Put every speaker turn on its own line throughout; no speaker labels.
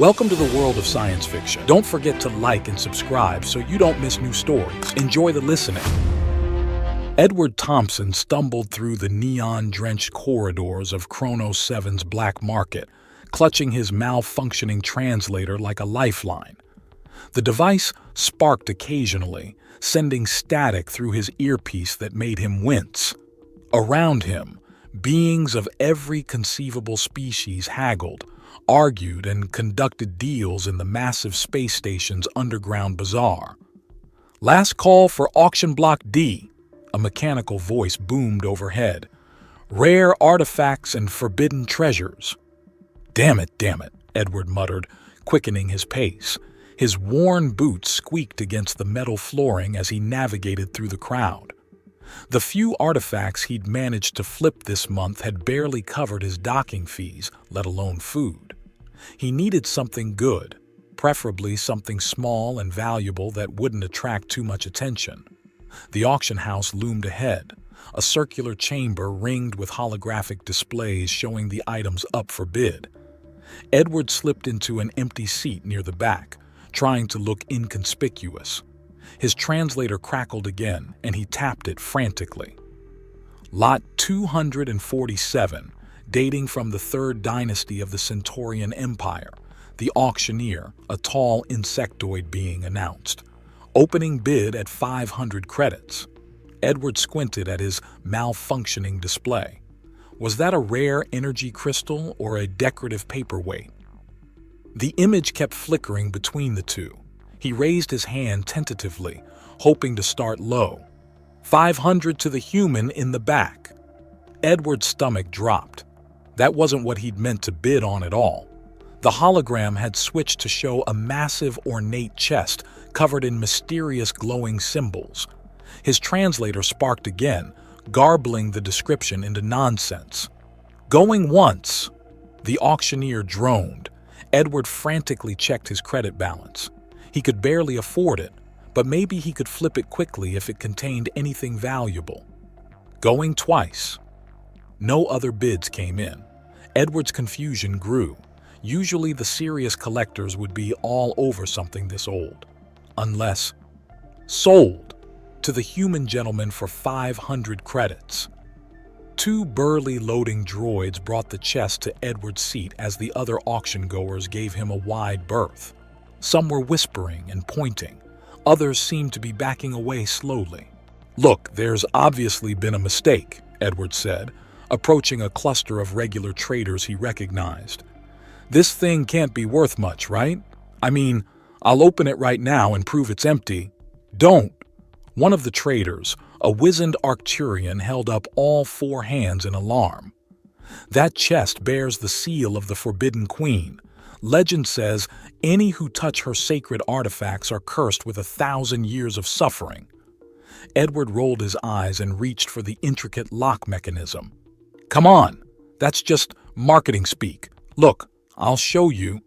Welcome to the world of science fiction. Don't forget to like and subscribe so you don't miss new stories. Enjoy the listening. Edward Thompson stumbled through the neon-drenched corridors of Chronos 7's black market, clutching his malfunctioning translator like a lifeline. The device sparked occasionally, sending static through his earpiece that made him wince. Around him, beings of every conceivable species haggled, argued, and conducted deals in the massive space station's underground bazaar. "Last call for auction block D," a mechanical voice boomed overhead. "Rare artifacts and forbidden treasures." Damn it, Edward muttered, quickening his pace. His worn boots squeaked against the metal flooring as he navigated through the crowd. The few artifacts he'd managed to flip this month had barely covered his docking fees, let alone food. He needed something good, preferably something small and valuable that wouldn't attract too much attention. The auction house loomed ahead, a circular chamber ringed with holographic displays showing the items up for bid. Edward slipped into an empty seat near the back, trying to look inconspicuous. His translator crackled again, and he tapped it frantically. Lot 247, dating from the third dynasty of the Centaurian Empire, the auctioneer, a tall insectoid being, announced. Opening bid at 500 credits. Edward squinted at his malfunctioning display. Was that a rare energy crystal or a decorative paperweight? The image kept flickering between the two. He raised his hand tentatively, hoping to start low. 500 to the human in the back. Edward's stomach dropped. That wasn't what he'd meant to bid on at all. The hologram had switched to show a massive, ornate chest covered in mysterious glowing symbols. His translator sparked again, garbling the description into nonsense. "Going once." The auctioneer droned. Edward frantically checked his credit balance. He could barely afford it, but maybe he could flip it quickly if it contained anything valuable. "Going twice." No other bids came in. Edward's confusion grew. Usually the serious collectors would be all over something this old. Unless... Sold! To the human gentleman for 500 credits. Two burly loading droids brought the chest to Edward's seat as the other auction goers gave him a wide berth. Some were whispering and pointing. Others seemed to be backing away slowly. "Look, there's obviously been a mistake," Edward said, approaching a cluster of regular traders he recognized. "This thing can't be worth much, right? I mean, I'll open it right now and prove it's empty." "Don't!" One of the traders, a wizened Arcturian, held up all four hands in alarm. "That chest bears the seal of the Forbidden Queen. Legend says any who touch her sacred artifacts are cursed with 1,000 years of suffering." Edward rolled his eyes and reached for the intricate lock mechanism. "Come on, that's just marketing speak. Look, I'll show you."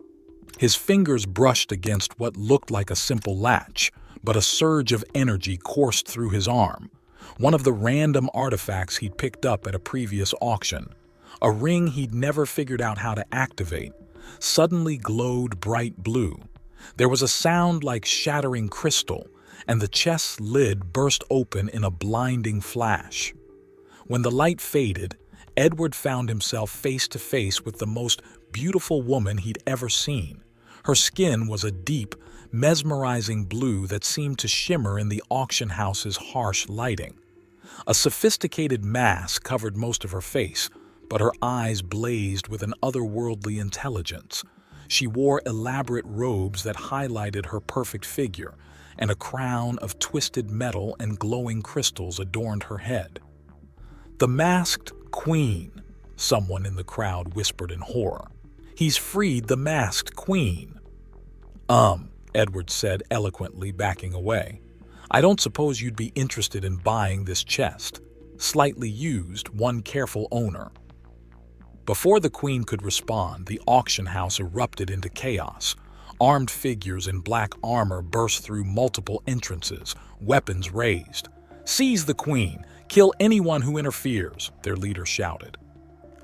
His fingers brushed against what looked like a simple latch, but a surge of energy coursed through his arm. One of the random artifacts he'd picked up at a previous auction, a ring he'd never figured out how to activate, suddenly glowed bright blue. There was a sound like shattering crystal, and the chest's lid burst open in a blinding flash. When the light faded, Edward found himself face to face with the most beautiful woman he'd ever seen. Her skin was a deep, mesmerizing blue that seemed to shimmer in the auction house's harsh lighting. A sophisticated mask covered most of her face, but her eyes blazed with an otherworldly intelligence. She wore elaborate robes that highlighted her perfect figure, and a crown of twisted metal and glowing crystals adorned her head. "The masked queen," someone in the crowd whispered in horror. "He's freed the masked queen." Edward said eloquently, backing away. "I don't suppose you'd be interested in buying this chest. Slightly used, one careful owner." Before the queen could respond, the auction house erupted into chaos. Armed figures in black armor burst through multiple entrances, weapons raised. "Seize the queen! Kill anyone who interferes!" their leader shouted.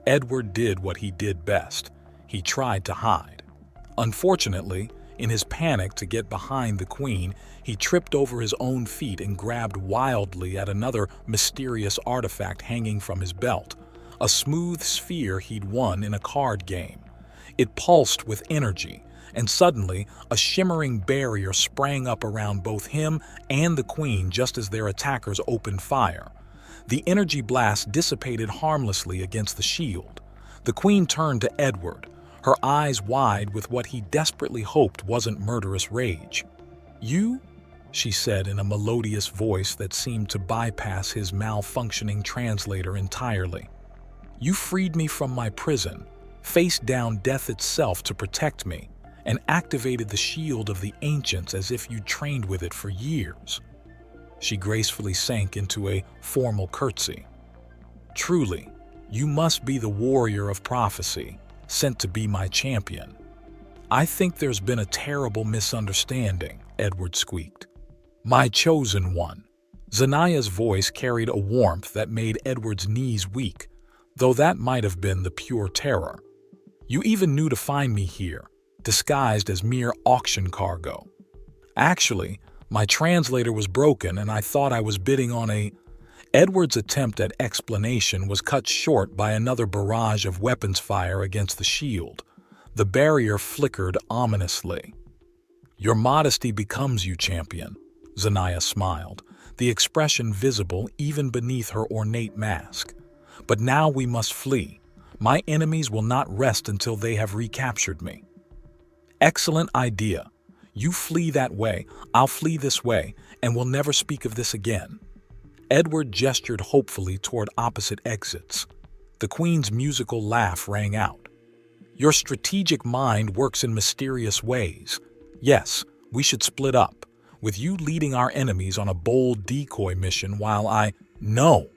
Edward did what he did best. He tried to hide. Unfortunately, in his panic to get behind the Queen, he tripped over his own feet and grabbed wildly at another mysterious artifact hanging from his belt, a smooth sphere he'd won in a card game. It pulsed with energy, and suddenly a shimmering barrier sprang up around both him and the Queen just as their attackers opened fire. The energy blast dissipated harmlessly against the shield. The Queen turned to Edward, her eyes wide with what he desperately hoped wasn't murderous rage. "You?" she said in a melodious voice that seemed to bypass his malfunctioning translator entirely. "You freed me from my prison, faced down death itself to protect me, and activated the shield of the ancients as if you'd trained with it for years." She gracefully sank into a formal curtsy. "Truly, you must be the warrior of prophecy, sent to be my champion." "I think there's been a terrible misunderstanding," Edward squeaked. "My chosen one." Zanaya's voice carried a warmth that made Edward's knees weak, though that might have been the pure terror. "You even knew to find me here, disguised as mere auction cargo." "Actually, my translator was broken and I thought I was bidding on a—" Edward's attempt at explanation was cut short by another barrage of weapons fire against the shield. The barrier flickered ominously. "Your modesty becomes you, champion," Zanaya smiled, the expression visible even beneath her ornate mask. "But now we must flee. My enemies will not rest until they have recaptured me." "Excellent idea. You flee that way, I'll flee this way, and we'll never speak of this again." Edward gestured hopefully toward opposite exits. The Queen's musical laugh rang out. "Your strategic mind works in mysterious ways. Yes, we should split up, with you leading our enemies on a bold decoy mission while I— No,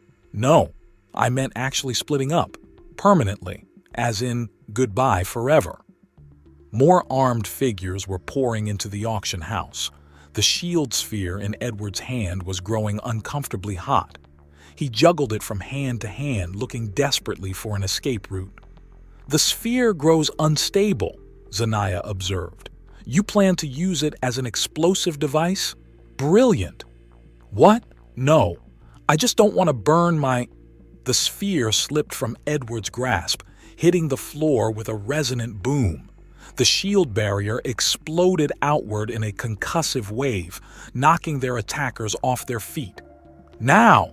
I meant actually splitting up, permanently, as in goodbye forever." More armed figures were pouring into the auction house. The shield sphere in Edward's hand was growing uncomfortably hot. He juggled it from hand to hand, looking desperately for an escape route. "The sphere grows unstable," Zanaya observed. "You plan to use it as an explosive device? Brilliant." "What? No. I just don't want to burn my—" The sphere slipped from Edward's grasp, hitting the floor with a resonant boom. The shield barrier exploded outward in a concussive wave, knocking their attackers off their feet. "Now!"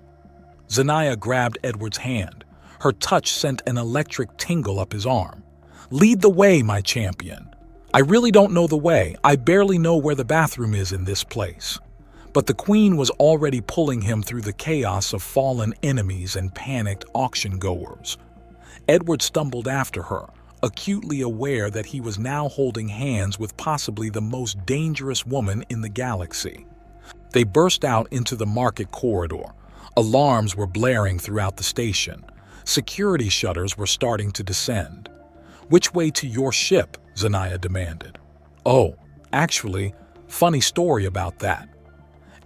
Zanaya grabbed Edward's hand. Her touch sent an electric tingle up his arm. "Lead the way, my champion." "I really don't know the way. I barely know where the bathroom is in this place." But the Queen was already pulling him through the chaos of fallen enemies and panicked auction-goers. Edward stumbled after her, acutely aware that he was now holding hands with possibly the most dangerous woman in the galaxy. They burst out into the market corridor. Alarms were blaring throughout the station. Security shutters were starting to descend. "Which way to your ship?" Zanaya demanded. "Oh, actually, funny story about that."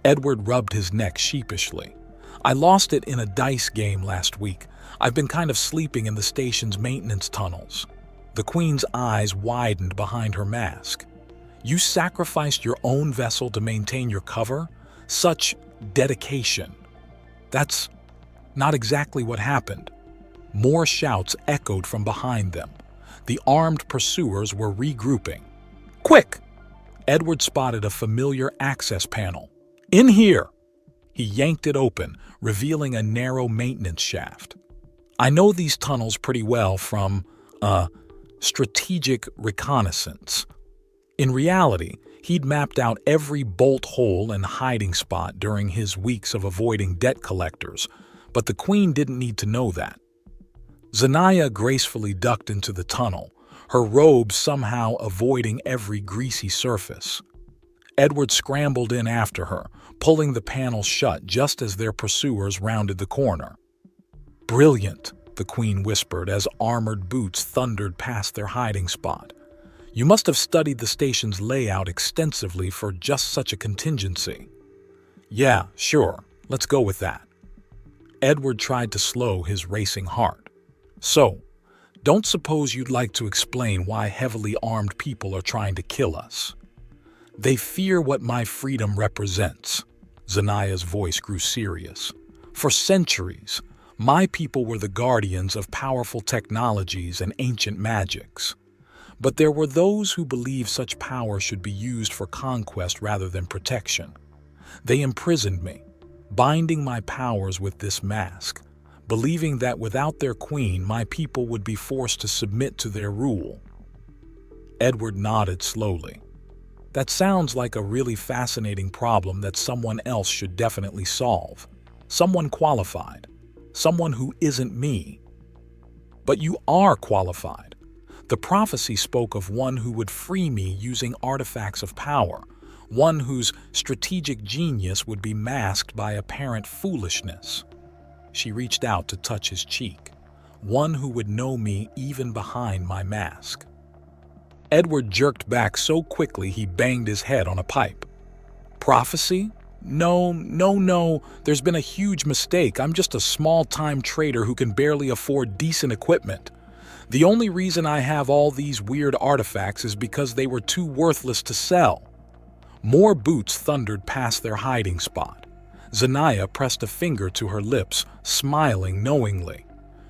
Edward rubbed his neck sheepishly. "I lost it in a dice game last week. I've been kind of sleeping in the station's maintenance tunnels." The Queen's eyes widened behind her mask. "You sacrificed your own vessel to maintain your cover? Such dedication." "That's not exactly what happened." More shouts echoed from behind them. The armed pursuers were regrouping. "Quick!" Edward spotted a familiar access panel. "In here!" He yanked it open, revealing a narrow maintenance shaft. "I know these tunnels pretty well from, strategic reconnaissance." In reality, he'd mapped out every bolt hole and hiding spot during his weeks of avoiding debt collectors, but the Queen didn't need to know that. Zanaya gracefully ducked into the tunnel, her robe somehow avoiding every greasy surface. Edward scrambled in after her, pulling the panel shut just as their pursuers rounded the corner. "Brilliant," the Queen whispered as armored boots thundered past their hiding spot. "You must have studied the station's layout extensively for just such a contingency." "Yeah, sure, let's go with that." Edward tried to slow his racing heart. "So, Don't suppose you'd like to explain why heavily armed people are trying to kill us? They fear what my freedom represents. Zanaya's voice grew serious. For centuries, my people were the guardians of powerful technologies and ancient magics. But there were those who believed such power should be used for conquest rather than protection. They imprisoned me, binding my powers with this mask, believing that without their queen, my people would be forced to submit to their rule. Edward nodded slowly. That sounds like a really fascinating problem that someone else should definitely solve. Someone qualified. Someone who isn't me. But you are qualified. The prophecy spoke of one who would free me using artifacts of power, one whose strategic genius would be masked by apparent foolishness. She reached out to touch his cheek, one who would know me even behind my mask. Edward jerked back so quickly he banged his head on a pipe. Prophecy? No, there's been a huge mistake. I'm just a small-time trader who can barely afford decent equipment. The only reason I have all these weird artifacts is because they were too worthless to sell. More boots thundered past their hiding spot. Zanaya pressed a finger to her lips, smiling knowingly.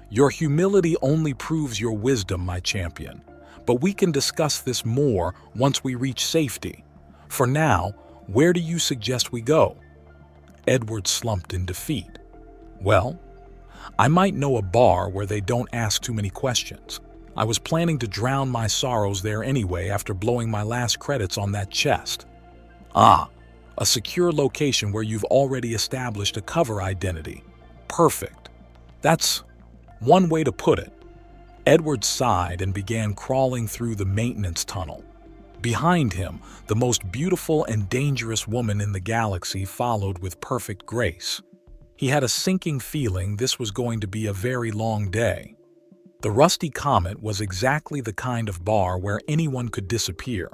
Your humility only proves your wisdom, my champion. But we can discuss this more once we reach safety. For now, where do you suggest we go? Edward slumped in defeat. Well, I might know a bar where they don't ask too many questions. I was planning to drown my sorrows there anyway after blowing my last credits on that chest. Ah, a secure location where you've already established a cover identity. Perfect. That's one way to put it. Edward sighed and began crawling through the maintenance tunnel. Behind him, the most beautiful and dangerous woman in the galaxy followed with perfect grace. He had a sinking feeling this was going to be a very long day. The Rusty Comet was exactly the kind of bar where anyone could disappear,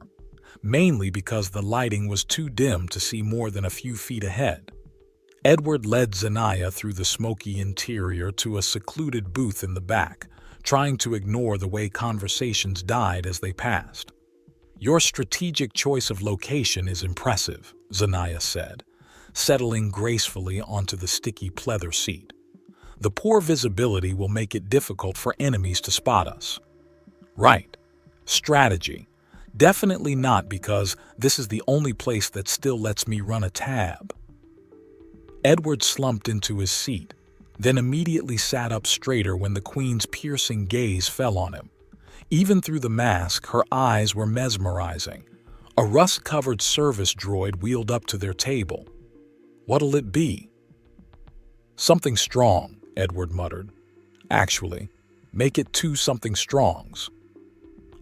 mainly because the lighting was too dim to see more than a few feet ahead. Edward led Zanaya through the smoky interior to a secluded booth in the back, trying to ignore the way conversations died as they passed. Your strategic choice of location is impressive, Zanaya said, settling gracefully onto the sticky pleather seat. The poor visibility will make it difficult for enemies to spot us. Right. Strategy. Definitely not, because this is the only place that still lets me run a tab. Edward slumped into his seat, then immediately sat up straighter when the Queen's piercing gaze fell on him. Even through the mask, her eyes were mesmerizing. A rust-covered service droid wheeled up to their table. What'll it be? Something strong, Edward muttered. Actually, make it 2 something strongs.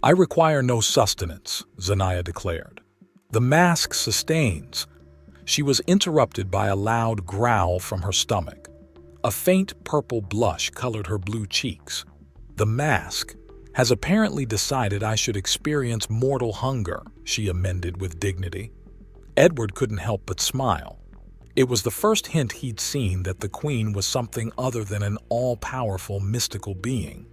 I require no sustenance, Zanaya declared. The mask sustains. She was interrupted by a loud growl from her stomach. A faint purple blush colored her blue cheeks. The mask has apparently decided I should experience mortal hunger, she amended with dignity. Edward couldn't help but smile. It was the first hint he'd seen that the Queen was something other than an all-powerful mystical being.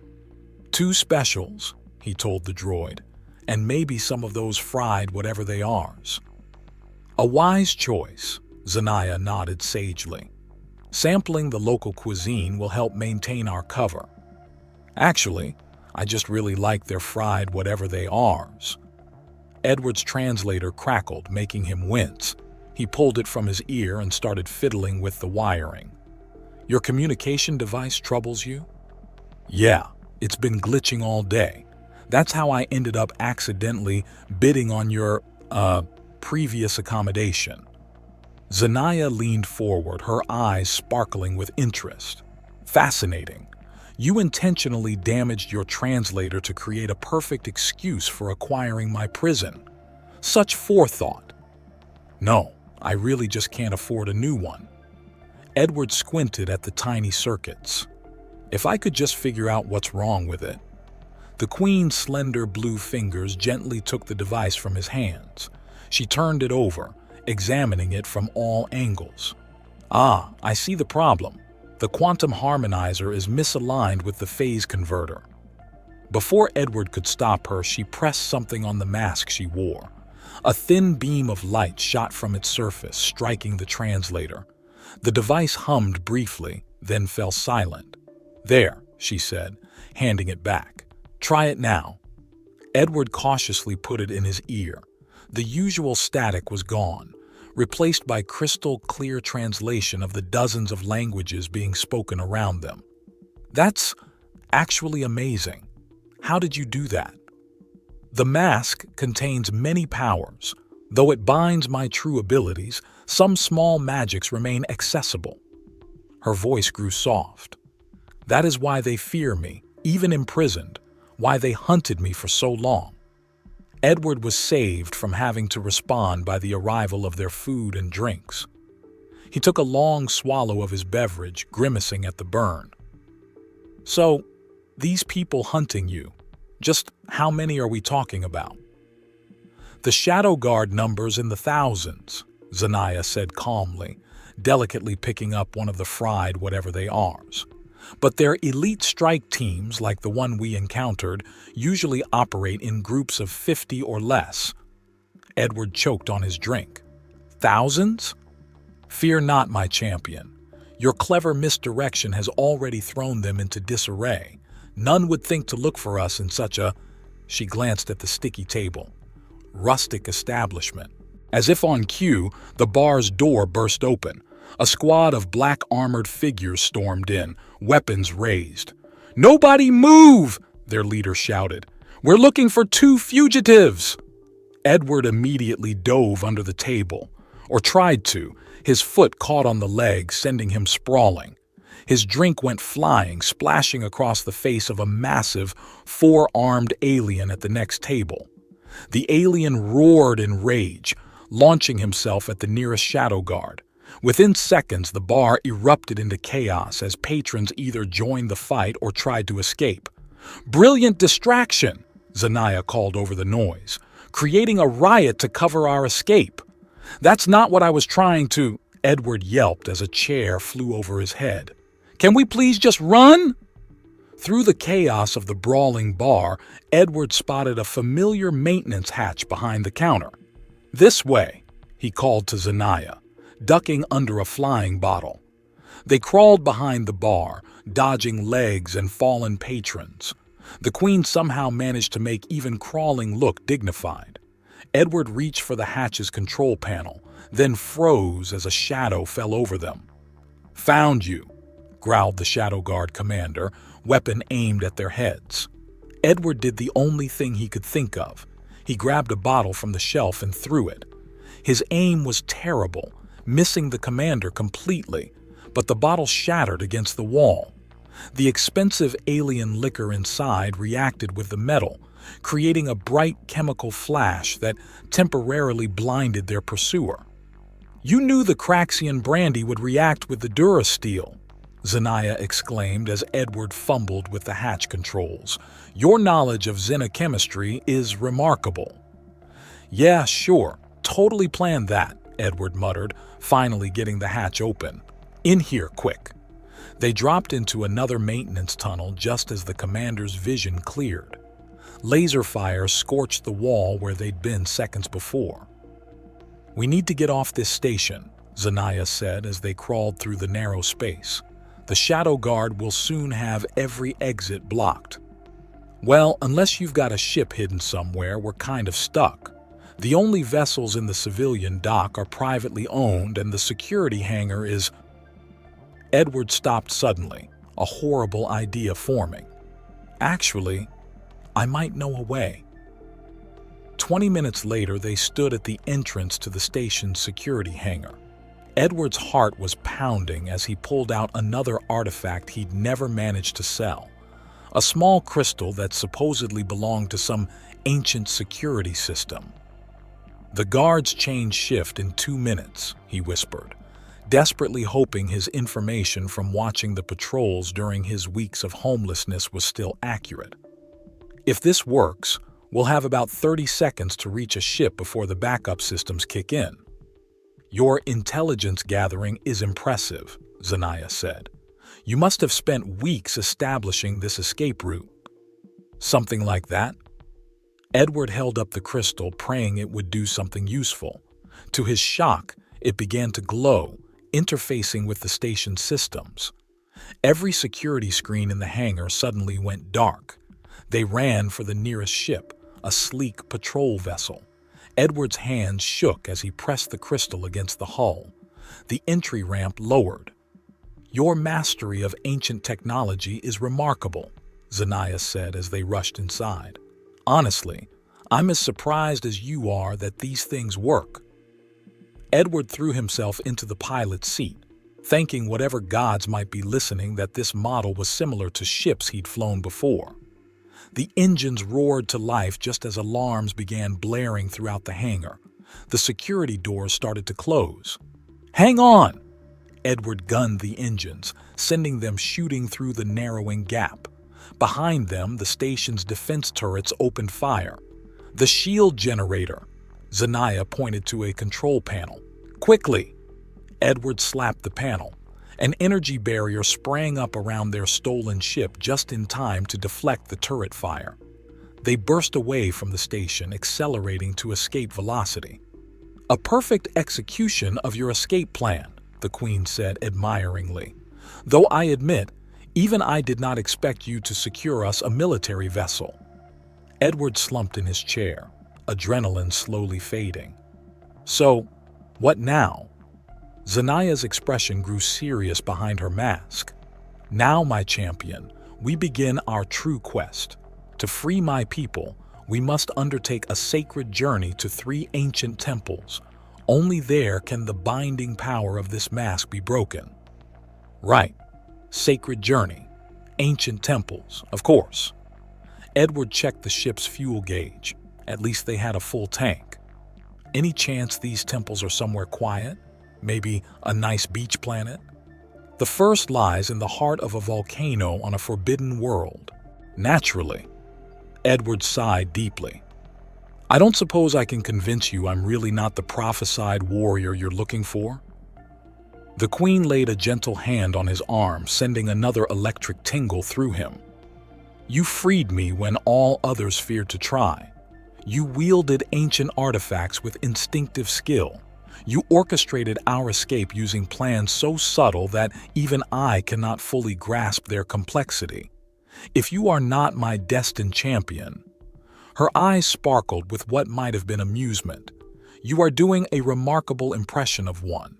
2 specials, he told the droid, and maybe some of those fried whatever they are. A wise choice, Zanaya nodded sagely. Sampling the local cuisine will help maintain our cover. Actually, I just really like their fried whatever they are. Edward's translator crackled, making him wince. He pulled it from his ear and started fiddling with the wiring. Your communication device troubles you? Yeah, it's been glitching all day. That's how I ended up accidentally bidding on your, previous accommodation. Zanaya leaned forward, her eyes sparkling with interest. Fascinating. You intentionally damaged your translator to create a perfect excuse for acquiring my prison. Such forethought. No, I really just can't afford a new one. Edward squinted at the tiny circuits. If I could just figure out what's wrong with it. The Queen's slender blue fingers gently took the device from his hands. She turned it over, examining it from all angles. Ah, I see the problem. The quantum harmonizer is misaligned with the phase converter. Before Edward could stop her, she pressed something on the mask she wore. A thin beam of light shot from its surface, striking the translator. The device hummed briefly, then fell silent. "There," she said, handing it back. "Try it now." Edward cautiously put it in his ear. The usual static was gone, replaced by crystal-clear translation of the dozens of languages being spoken around them. "That's actually amazing. How did you do that?" "The mask contains many powers. Though it binds my true abilities, some small magics remain accessible." Her voice grew soft. "That is why they fear me, even imprisoned, why they hunted me for so long." Edward was saved from having to respond by the arrival of their food and drinks. He took a long swallow of his beverage, grimacing at the burn. "So, these people hunting you, just how many are we talking about?" "The Shadow Guard numbers in the thousands," Zanaya said calmly, delicately picking up one of the fried whatever they are. "But their elite strike teams, like the one we encountered, usually operate in groups of 50 or less." Edward choked on his drink. "Thousands? Fear not, my champion. Your clever misdirection has already thrown them into disarray. None would think to look for us in such a—" she glanced at the sticky table. "Rustic establishment." As if on cue, the bar's door burst open. A squad of black-armored figures stormed in, weapons raised. "Nobody move!" their leader shouted. "We're looking for 2 fugitives!" Edward immediately dove under the table, or tried to. His foot caught on the leg, sending him sprawling. His drink went flying, splashing across the face of a massive, 4-armed alien at the next table. The alien roared in rage, launching himself at the nearest Shadow Guard. Within seconds, the bar erupted into chaos as patrons either joined the fight or tried to escape. "Brilliant distraction," Zanaya called over the noise, "creating a riot to cover our escape." "That's not what I was trying to—" Edward yelped as a chair flew over his head. "Can we please just run?" Through the chaos of the brawling bar, Edward spotted a familiar maintenance hatch behind the counter. "This way," he called to Zanaya, ducking under a flying bottle. They crawled behind the bar, dodging legs and fallen patrons. The Queen somehow managed to make even crawling look dignified. Edward reached for the hatch's control panel, then froze as a shadow fell over them. "Found you," growled the Shadow Guard commander, weapon aimed at their heads. Edward did the only thing he could think of. He grabbed a bottle from the shelf and threw it. His aim was terrible, missing the commander completely, but the bottle shattered against the wall. The expensive alien liquor inside reacted with the metal, creating a bright chemical flash that temporarily blinded their pursuer. "You knew the Craxian brandy would react with the Durasteel," Zanaya exclaimed as Edward fumbled with the hatch controls. "Your knowledge of xenochemistry is remarkable." "Yeah, sure. Totally planned that," Edward muttered, finally getting the hatch open. "In here, quick." They dropped into another maintenance tunnel just as the commander's vision cleared. Laser fire scorched the wall where they'd been seconds before. "We need to get off this station," Zanaya said as they crawled through the narrow space. "The Shadow Guard will soon have every exit blocked." "Well, unless you've got a ship hidden somewhere, we're kind of stuck. The only vessels in the civilian dock are privately owned and the security hangar is—" Edward stopped suddenly, a horrible idea forming. "Actually, I might know a way." 20 minutes later, they stood at the entrance to the station's security hangar. Edward's heart was pounding as he pulled out another artifact he'd never managed to sell. A small crystal that supposedly belonged to some ancient security system. "The guards change shift in 2 minutes," he whispered, desperately hoping his information from watching the patrols during his weeks of homelessness was still accurate. "If this works, we'll have about 30 seconds to reach a ship before the backup systems kick in." "Your intelligence gathering is impressive," Zanaya said. "You must have spent weeks establishing this escape route." Something like that? Edward held up the crystal, praying it would do something useful. To his shock, it began to glow, interfacing with the station's systems. Every security screen in the hangar suddenly went dark. They ran for the nearest ship, a sleek patrol vessel. Edward's hands shook as he pressed the crystal against the hull. The entry ramp lowered. "Your mastery of ancient technology is remarkable," Zanaya said as they rushed inside. "Honestly, I'm as surprised as you are that these things work." Edward threw himself into the pilot's seat, thanking whatever gods might be listening that this model was similar to ships he'd flown before. The engines roared to life just as alarms began blaring throughout the hangar. The security doors started to close. "Hang on!" Edward gunned the engines, sending them shooting through the narrowing gap. Behind them, the station's defense turrets opened fire. "The shield generator!" Zanaya pointed to a control panel. "Quickly!" Edward slapped the panel. An energy barrier sprang up around their stolen ship just in time to deflect the turret fire. They burst away from the station, accelerating to escape velocity. "A perfect execution of your escape plan," the Queen said admiringly. "Though I admit, even I did not expect you to secure us a military vessel." Edward slumped in his chair, adrenaline slowly fading. "So, what now?" Zanaya's expression grew serious behind her mask. "Now, my champion, we begin our true quest. To free my people, we must undertake a sacred journey to 3 ancient temples. Only there can the binding power of this mask be broken." "Right. Sacred journey. Ancient temples, of course." Edward checked the ship's fuel gauge. At least they had a full tank. "Any chance these temples are somewhere quiet? Maybe a nice beach planet?" "The first lies in the heart of a volcano on a forbidden world." "Naturally." Edward sighed deeply. "I don't suppose I can convince you I'm really not the prophesied warrior you're looking for?" The Queen laid a gentle hand on his arm, sending another electric tingle through him. "You freed me when all others feared to try. You wielded ancient artifacts with instinctive skill. You orchestrated our escape using plans so subtle that even I cannot fully grasp their complexity. If you are not my destined champion—" Her eyes sparkled with what might have been amusement. "You are doing a remarkable impression of one."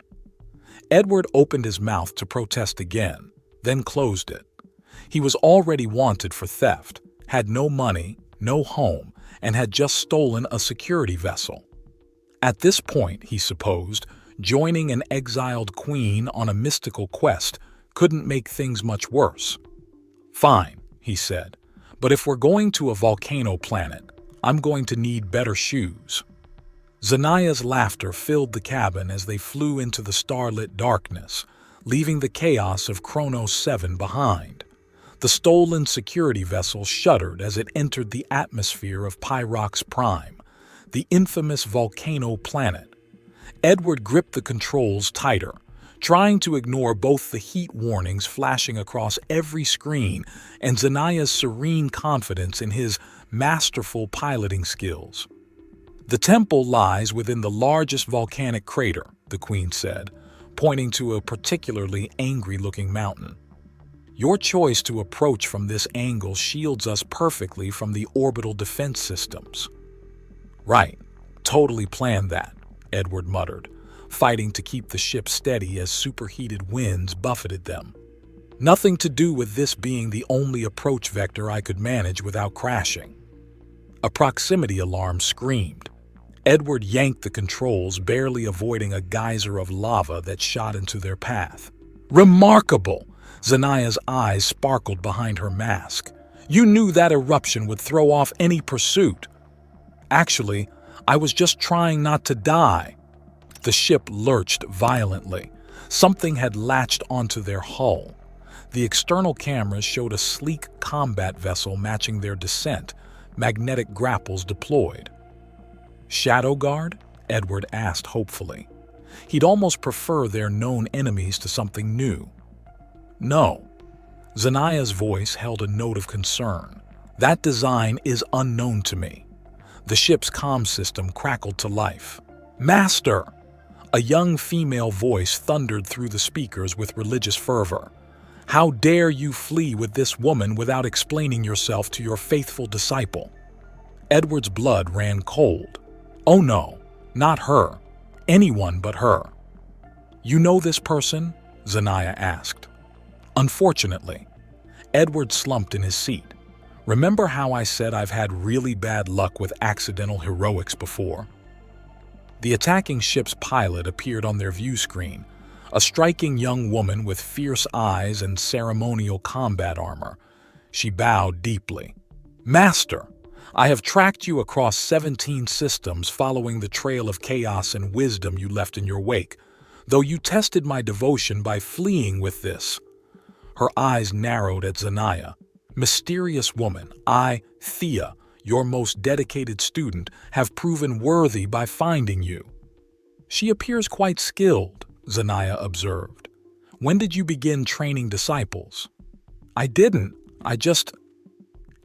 Edward opened his mouth to protest again, then closed it. He was already wanted for theft, had no money, no home, and had just stolen a security vessel. At this point, he supposed, joining an exiled queen on a mystical quest couldn't make things much worse. "Fine," he said, "but if we're going to a volcano planet, I'm going to need better shoes." Zanaya's laughter filled the cabin as they flew into the starlit darkness, leaving the chaos of Chronos 7 behind. The stolen security vessel shuddered as it entered the atmosphere of Pyrox Prime, the infamous volcano planet. Edward gripped the controls tighter, trying to ignore both the heat warnings flashing across every screen and Zanaya's serene confidence in his masterful piloting skills. "The temple lies within the largest volcanic crater," the Queen said, pointing to a particularly angry-looking mountain. "Your choice to approach from this angle shields us perfectly from the orbital defense systems." "Right. Totally planned that," Edward muttered, fighting to keep the ship steady as superheated winds buffeted them. "Nothing to do with this being the only approach vector I could manage without crashing." A proximity alarm screamed. Edward yanked the controls, barely avoiding a geyser of lava that shot into their path. "Remarkable!" Zanaya's eyes sparkled behind her mask. "You knew that eruption would throw off any pursuit." "Actually, I was just trying not to die." The ship lurched violently. Something had latched onto their hull. The external cameras showed a sleek combat vessel matching their descent, magnetic grapples deployed. "Shadow Guard?" Edward asked hopefully. He'd almost prefer their known enemies to something new. "No." Zanaya's voice held a note of concern, That design is unknown to me. The ship's comm system crackled to life. Master! A young female voice thundered through the speakers with religious fervor. How dare you flee with this woman without explaining yourself to your faithful disciple? Edward's blood ran cold. Oh no, not her. Anyone but her. You know this person? Zanaya asked. Unfortunately. Edward slumped in his seat. Remember how I said I've had really bad luck with accidental heroics before? The attacking ship's pilot appeared on their view screen, a striking young woman with fierce eyes and ceremonial combat armor. She bowed deeply. Master, I have tracked you across 17 systems following the trail of chaos and wisdom you left in your wake, though you tested my devotion by fleeing with this. Her eyes narrowed at Zanaya. Mysterious woman, I, Thea, your most dedicated student, have proven worthy by finding you. She appears quite skilled, Zanaya observed. When did you begin training disciples? I didn't.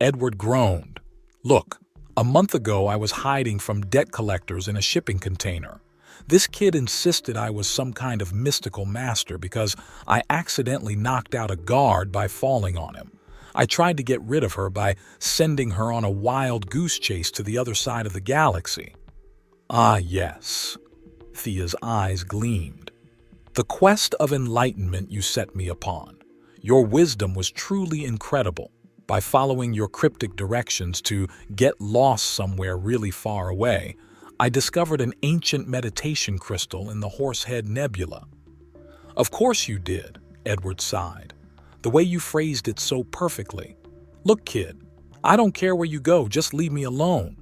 Edward groaned. Look, a month ago I was hiding from debt collectors in a shipping container. This kid insisted I was some kind of mystical master because I accidentally knocked out a guard by falling on him. I tried to get rid of her by sending her on a wild goose chase to the other side of the galaxy. Ah, yes. Thea's eyes gleamed. The quest of enlightenment you set me upon. Your wisdom was truly incredible. By following your cryptic directions to get lost somewhere really far away, I discovered an ancient meditation crystal in the Horsehead Nebula. Of course you did, Edward sighed. The way you phrased it so perfectly. Look, kid, I don't care where you go, just leave me alone.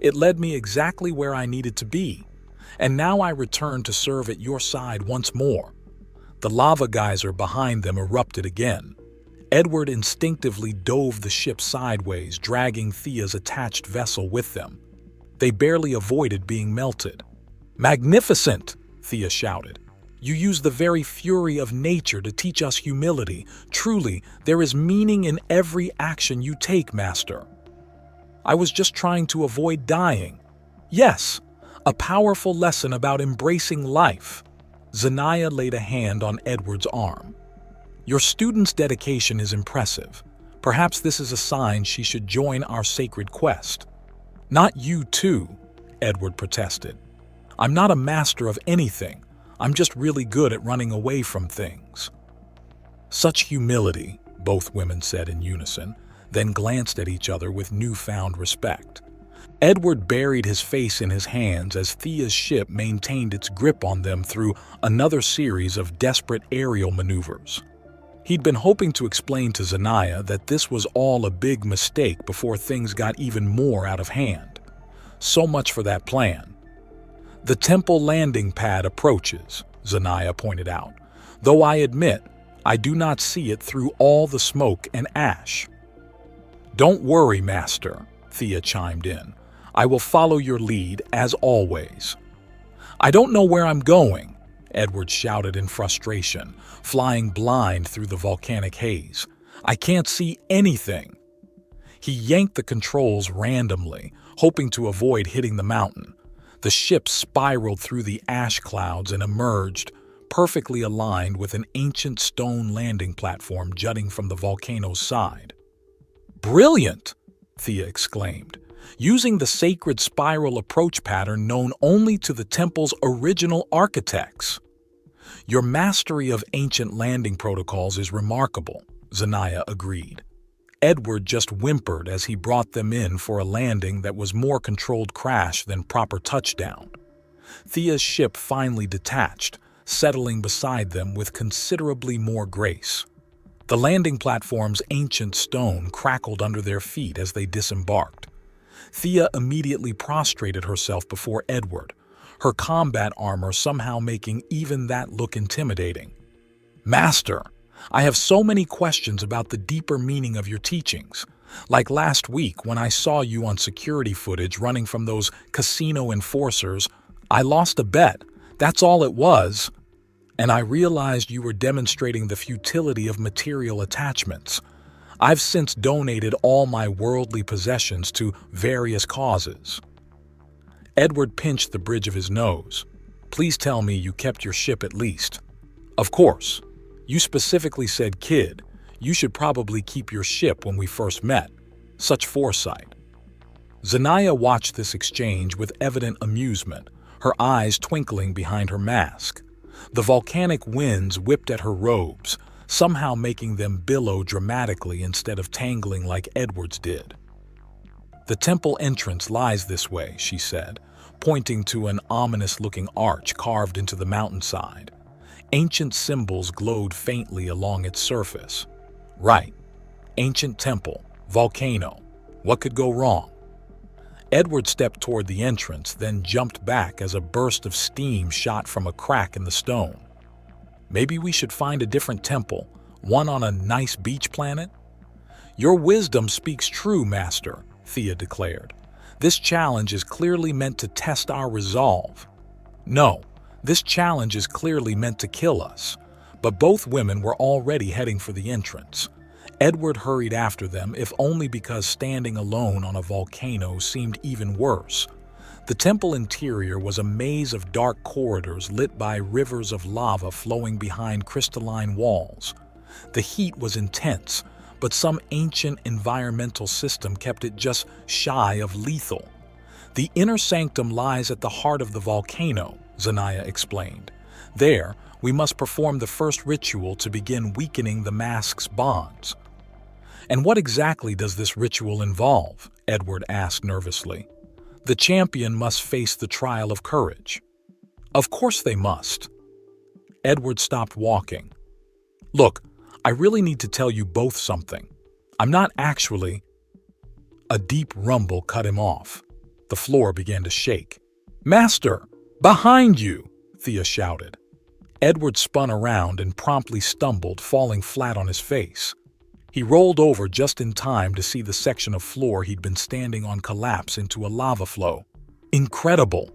It led me exactly where I needed to be. And now I return to serve at your side once more. The lava geyser behind them erupted again. Edward instinctively dove the ship sideways, dragging Thea's attached vessel with them. They barely avoided being melted. Magnificent, Thea shouted. You use the very fury of nature to teach us humility. Truly, there is meaning in every action you take, Master. I was just trying to avoid dying. Yes, a powerful lesson about embracing life. Zanaya laid a hand on Edward's arm. Your student's dedication is impressive. Perhaps this is a sign she should join our sacred quest. Not you too, Edward protested. I'm not a master of anything. I'm just really good at running away from things. Such humility, both women said in unison, then glanced at each other with newfound respect. Edward buried his face in his hands as Thea's ship maintained its grip on them through another series of desperate aerial maneuvers. He'd been hoping to explain to Zanaya that this was all a big mistake before things got even more out of hand. So much for that plan. The temple landing pad approaches, Zanaya pointed out, though I admit I do not see it through all the smoke and ash. Don't worry, Master, Thea chimed in. I will follow your lead as always. I don't know where I'm going, Edward shouted in frustration, flying blind through the volcanic haze. I can't see anything. He yanked the controls randomly, hoping to avoid hitting the mountain. The ship spiraled through the ash clouds and emerged, perfectly aligned with an ancient stone landing platform jutting from the volcano's side. Brilliant! Thea exclaimed, using the sacred spiral approach pattern known only to the temple's original architects. Your mastery of ancient landing protocols is remarkable, Zanaya agreed. Edward just whimpered as he brought them in for a landing that was more controlled crash than proper touchdown. Thea's ship finally detached, settling beside them with considerably more grace. The landing platform's ancient stone crackled under their feet as they disembarked. Thea immediately prostrated herself before Edward, her combat armor somehow making even that look intimidating. Master, I have so many questions about the deeper meaning of your teachings. Like last week when I saw you on security footage running from those casino enforcers, I lost a bet. That's all it was. And I realized you were demonstrating the futility of material attachments. I've since donated all my worldly possessions to various causes." Edward pinched the bridge of his nose. "Please tell me you kept your ship at least." "Of course. You specifically said, kid, you should probably keep your ship when we first met. Such foresight." Zanaya watched this exchange with evident amusement, her eyes twinkling behind her mask. The volcanic winds whipped at her robes, somehow making them billow dramatically instead of tangling like Edward's did. "The temple entrance lies this way," she said, pointing to an ominous-looking arch carved into the mountainside. Ancient symbols glowed faintly along its surface. "Right. Ancient temple, volcano. What could go wrong?" Edward stepped toward the entrance, then jumped back as a burst of steam shot from a crack in the stone. "Maybe we should find a different temple, one on a nice beach planet?" "Your wisdom speaks true, Master," Thea declared. "This challenge is clearly meant to test our resolve." "No, this challenge is clearly meant to kill us." But both women were already heading for the entrance. Edward hurried after them, if only because standing alone on a volcano seemed even worse. The temple interior was a maze of dark corridors lit by rivers of lava flowing behind crystalline walls. The heat was intense, but some ancient environmental system kept it just shy of lethal. "The inner sanctum lies at the heart of the volcano," Zanaya explained. "There, we must perform the first ritual to begin weakening the mask's bonds." "And what exactly does this ritual involve?" Edward asked nervously. "The champion must face the trial of courage." "Of course they must." Edward stopped walking. "Look, I really need to tell you both something. I'm not actually—" A deep rumble cut him off. The floor began to shake. "Master! Behind you!" Thea shouted. Edward spun around and promptly stumbled, falling flat on his face. He rolled over just in time to see the section of floor he'd been standing on collapse into a lava flow. "Incredible!"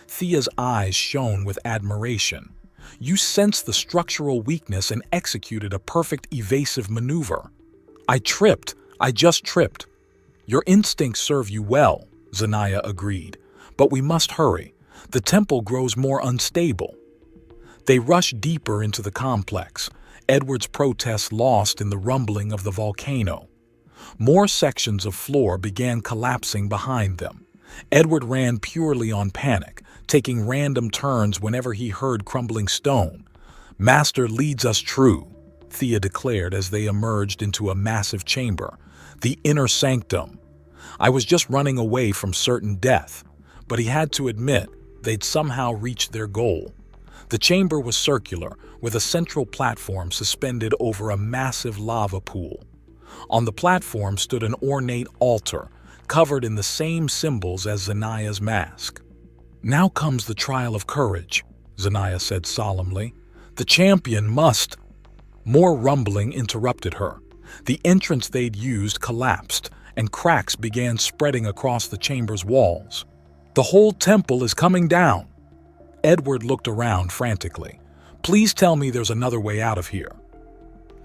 Thea's eyes shone with admiration. "You sensed the structural weakness and executed a perfect evasive maneuver." I just tripped." "Your instincts serve you well," Zanaya agreed. "But we must hurry. The temple grows more unstable." They rushed deeper into the complex, Edward's protests lost in the rumbling of the volcano. More sections of floor began collapsing behind them. Edward ran purely on panic, taking random turns whenever he heard crumbling stone. "Master leads us true," Thea declared as they emerged into a massive chamber. "The inner sanctum." I was just running away from certain death, but he had to admit they'd somehow reached their goal. The chamber was circular, with a central platform suspended over a massive lava pool. On the platform stood an ornate altar, covered in the same symbols as Zanaya's mask. "Now comes the trial of courage," Zanaya said solemnly. "The champion must—" More rumbling interrupted her. The entrance they'd used collapsed, and cracks began spreading across the chamber's walls. "The whole temple is coming down!" Edward looked around frantically. "Please tell me there's another way out of here."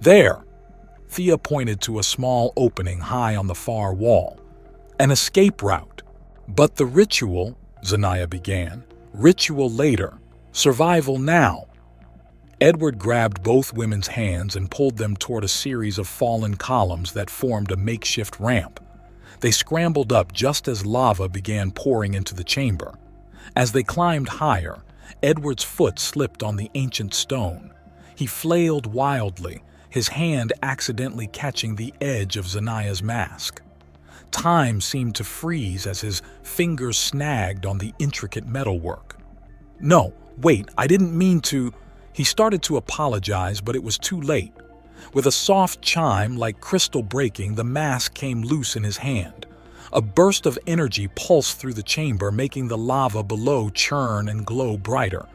"There!" Thea pointed to a small opening high on the far wall. "An escape route." "But the ritual," Zanaya began. "Ritual later. Survival now." Edward grabbed both women's hands and pulled them toward a series of fallen columns that formed a makeshift ramp. They scrambled up just as lava began pouring into the chamber. As they climbed higher, Edward's foot slipped on the ancient stone. He flailed wildly, his hand accidentally catching the edge of Zanaya's mask. Time seemed to freeze as his fingers snagged on the intricate metalwork. "No, wait, I didn't mean to—" He started to apologize, but it was too late. With a soft chime like crystal breaking, the mask came loose in his hand. A burst of energy pulsed through the chamber, making the lava below churn and glow brighter.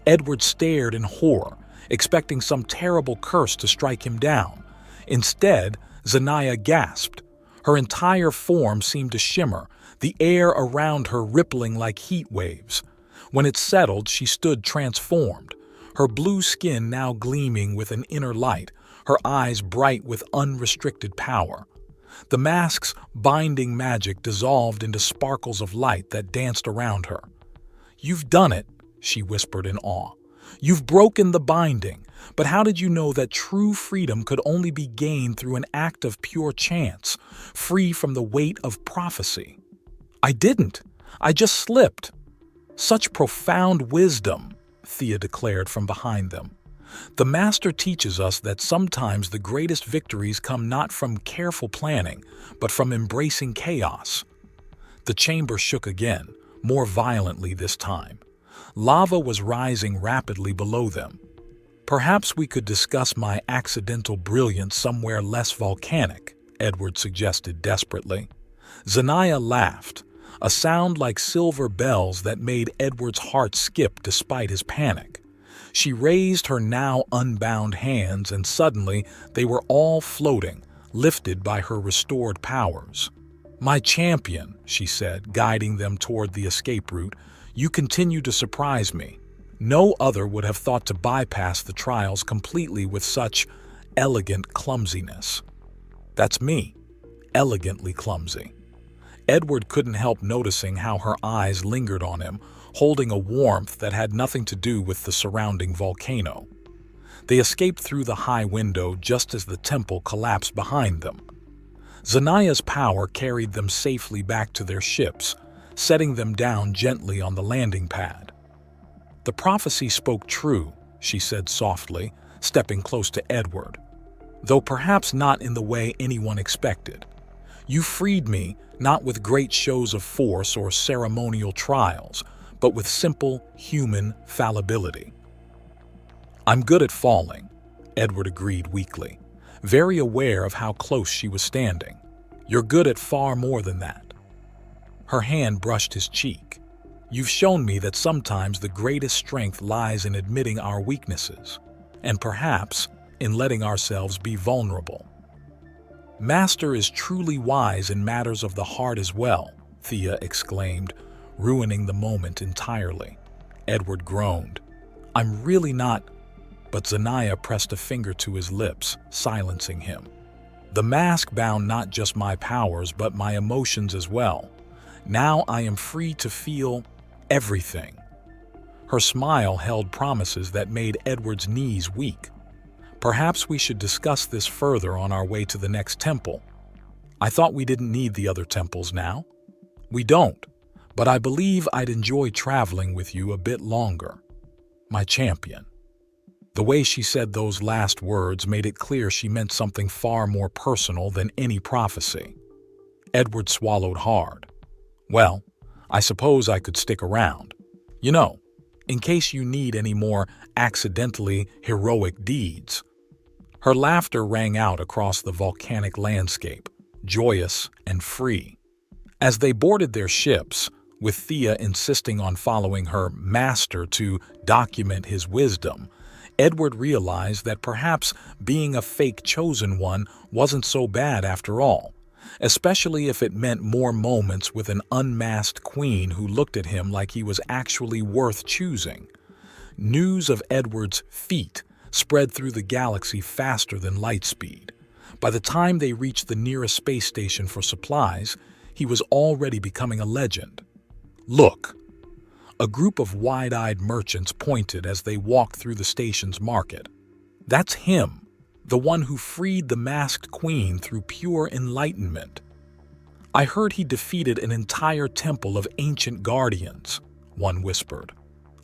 Edward stared in horror, expecting some terrible curse to strike him down. Instead, Zanaya gasped. Her entire form seemed to shimmer, the air around her rippling like heat waves. When it settled, she stood transformed, her blue skin now gleaming with an inner light, her eyes bright with unrestricted power. The mask's binding magic dissolved into sparkles of light that danced around her. "You've done it," she whispered in awe. "You've broken the binding, but how did you know that true freedom could only be gained through an act of pure chance, free from the weight of prophecy?" "I didn't. I just slipped." "Such profound wisdom," Thea declared from behind them. "The Master teaches us that sometimes the greatest victories come not from careful planning, but from embracing chaos." The chamber shook again, more violently this time. Lava was rising rapidly below them. "Perhaps we could discuss my accidental brilliance somewhere less volcanic," Edward suggested desperately. Zanaya laughed, a sound like silver bells that made Edward's heart skip despite his panic. She raised her now unbound hands, and suddenly they were all floating, lifted by her restored powers. "My champion," she said, guiding them toward the escape route, "you continue to surprise me. No other would have thought to bypass the trials completely with such elegant clumsiness." "That's me, elegantly clumsy." Edward couldn't help noticing how her eyes lingered on him, holding a warmth that had nothing to do with the surrounding volcano. They escaped through the high window just as the temple collapsed behind them. Zanaya's power carried them safely back to their ships, setting them down gently on the landing pad. "The prophecy spoke true," she said softly, stepping close to Edward, "though perhaps not in the way anyone expected. You freed me not with great shows of force or ceremonial trials, but with simple human fallibility." "I'm good at falling," Edward agreed weakly, very aware of how close she was standing. "You're good at far more than that." Her hand brushed his cheek. "You've shown me that sometimes the greatest strength lies in admitting our weaknesses, and perhaps in letting ourselves be vulnerable." "Master is truly wise in matters of the heart as well," Thea exclaimed, ruining the moment entirely. Edward groaned. "I'm really not—" But Zanaya pressed a finger to his lips, silencing him. "The mask bound not just my powers, but my emotions as well. Now I am free to feel everything." Her smile held promises that made Edward's knees weak. "Perhaps we should discuss this further on our way to the next temple." "I thought we didn't need the other temples now." "We don't, but I believe I'd enjoy traveling with you a bit longer. My champion." The way she said those last words made it clear she meant something far more personal than any prophecy. Edward swallowed hard. "Well, I suppose I could stick around. You know, in case you need any more accidentally heroic deeds." Her laughter rang out across the volcanic landscape, joyous and free. As they boarded their ships, with Thea insisting on following her master to document his wisdom, Edward realized that perhaps being a fake chosen one wasn't so bad after all, especially if it meant more moments with an unmasked queen who looked at him like he was actually worth choosing. News of Edward's feat spread through the galaxy faster than light speed. By the time they reached the nearest space station for supplies, he was already becoming a legend. "Look!" A group of wide-eyed merchants pointed as they walked through the station's market. "That's him, the one who freed the masked queen through pure enlightenment. I heard he defeated an entire temple of ancient guardians," one whispered.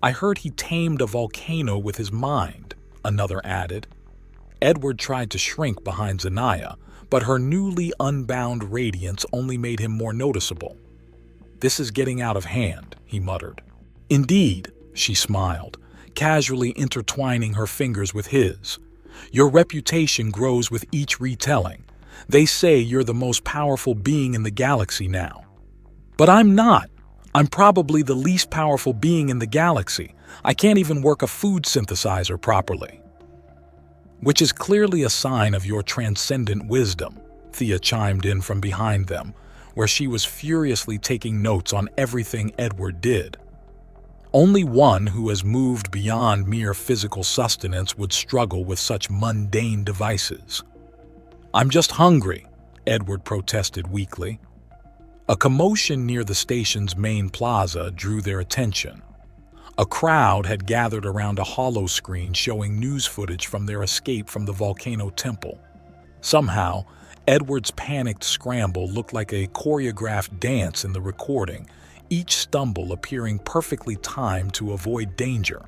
"I heard he tamed a volcano with his mind," another added. Edward tried to shrink behind Zanaya, but her newly unbound radiance only made him more noticeable. "This is getting out of hand," he muttered. "Indeed," she smiled, casually intertwining her fingers with his. "Your reputation grows with each retelling. They say you're the most powerful being in the galaxy now." "But I'm not. I'm probably the least powerful being in the galaxy. I can't even work a food synthesizer properly." "Which is clearly a sign of your transcendent wisdom," Thea chimed in from behind them, where she was furiously taking notes on everything Edward did. Only one who has moved beyond mere physical sustenance would struggle with such mundane devices. "I'm just hungry," Edward protested weakly. A commotion near the station's main plaza drew their attention. A crowd had gathered around a hollow screen showing news footage from their escape from the volcano temple. Somehow, Edward's panicked scramble looked like a choreographed dance in the recording, each stumble appearing perfectly timed to avoid danger.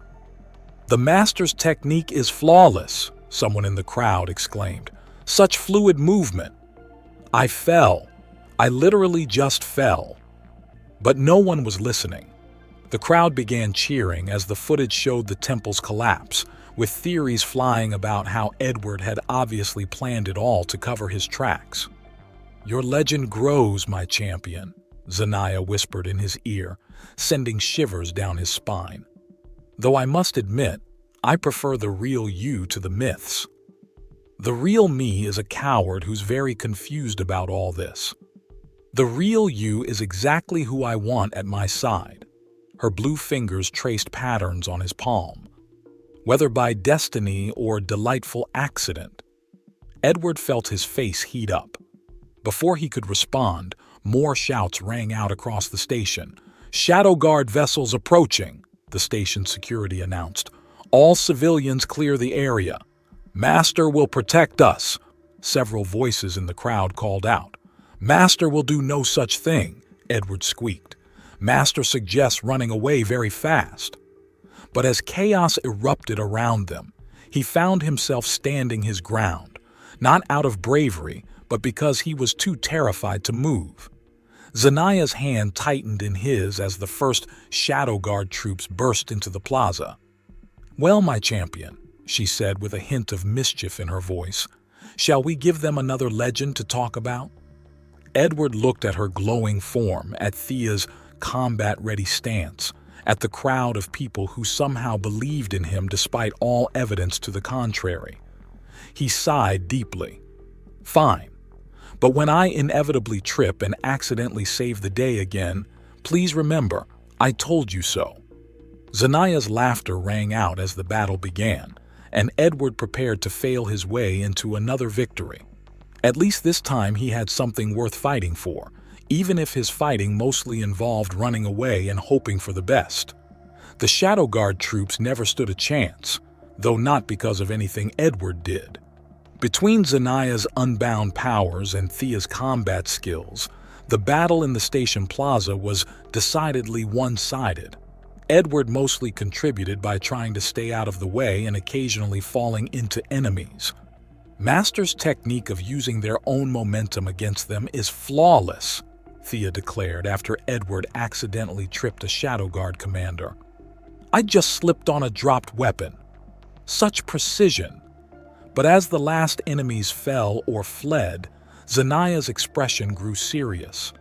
"The master's technique is flawless," someone in the crowd exclaimed. "Such fluid movement." "I fell. I literally just fell." But no one was listening. The crowd began cheering as the footage showed the temple's collapse, with theories flying about how Edward had obviously planned it all to cover his tracks. "Your legend grows, my champion," Zanaya whispered in his ear, sending shivers down his spine. "Though I must admit, I prefer the real you to the myths. The real me is a coward who's very confused about all this. The real you is exactly who I want at my side." Her blue fingers traced patterns on his palm. "Whether by destiny or delightful accident." Edward felt his face heat up. Before he could respond, more shouts rang out across the station. "Shadow Guard vessels approaching," the station security announced. "All civilians clear the area. Master will protect us," several voices in the crowd called out. "Master will do no such thing," Edward squeaked. "Master suggests running away very fast." But as chaos erupted around them, he found himself standing his ground, not out of bravery, but because he was too terrified to move. Zanaya's hand tightened in his as the first Shadow Guard troops burst into the plaza. "Well, my champion," she said with a hint of mischief in her voice, "shall we give them another legend to talk about?" Edward looked at her glowing form, at Thea's combat-ready stance, at the crowd of people who somehow believed in him despite all evidence to the contrary. He sighed deeply. "Fine. But when I inevitably trip and accidentally save the day again, please remember, I told you so." Zanaya's laughter rang out as the battle began, and Edward prepared to fail his way into another victory. At least this time he had something worth fighting for, even if his fighting mostly involved running away and hoping for the best. The Shadow Guard troops never stood a chance, though not because of anything Edward did. Between Zanaya's unbound powers and Thea's combat skills, the battle in the station plaza was decidedly one-sided. Edward mostly contributed by trying to stay out of the way and occasionally falling into enemies. Master's technique of using their own momentum against them is flawless, Thea declared after Edward accidentally tripped a Shadow Guard commander. "I just slipped on a dropped weapon. Such precision." But as the last enemies fell or fled, Zanaya's expression grew serious.